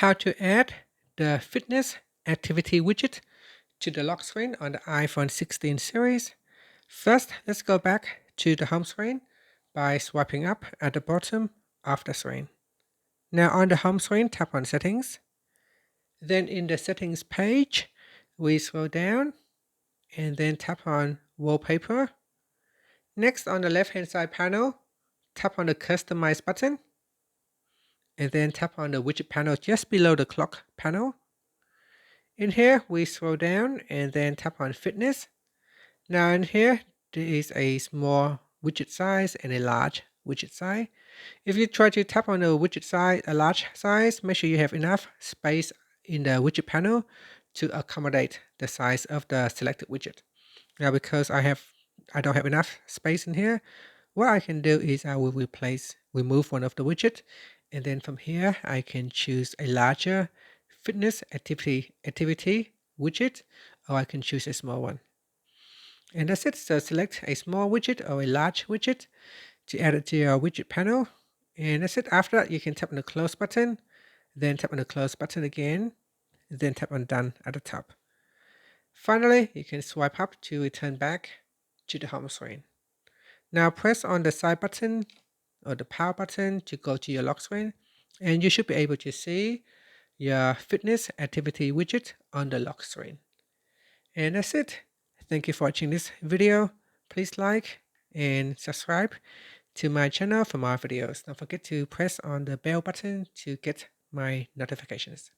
how to add the fitness activity widget to the lock screen on the iPhone 16 series. First, let's go back to the home screen by swiping up at the bottom of the screen. Now on the home screen, tap on Settings. Then in the Settings page, we scroll down and then tap on Wallpaper. Next, on the left-hand side panel, tap on the Customize button. And then tap on the widget panel just below the clock panel. In here, we scroll down and then tap on Fitness. Now in here, there is a small widget size and a large widget size. If you try to tap on the widget size, a large size, make sure you have enough space in the widget panel to accommodate the size of the selected widget. Now because I don't have enough space in here, what I can do is I will remove one of the widget, and then from here I can choose a larger fitness activity widget, or I can choose a small one. And that's it. So select a small widget or a large widget to add it to your widget panel. And that's it. After that, you can tap on the close button, then tap on the close button again, then tap on done at the top. Finally, you can swipe up to return back to the home screen. Now press on the side button or the power button to go to your lock screen, and you should be able to see your fitness activity widget on the lock screen. And that's it. Thank you for watching this video. Please like and subscribe to my channel for more videos. Don't forget to press on the bell button to get my notifications.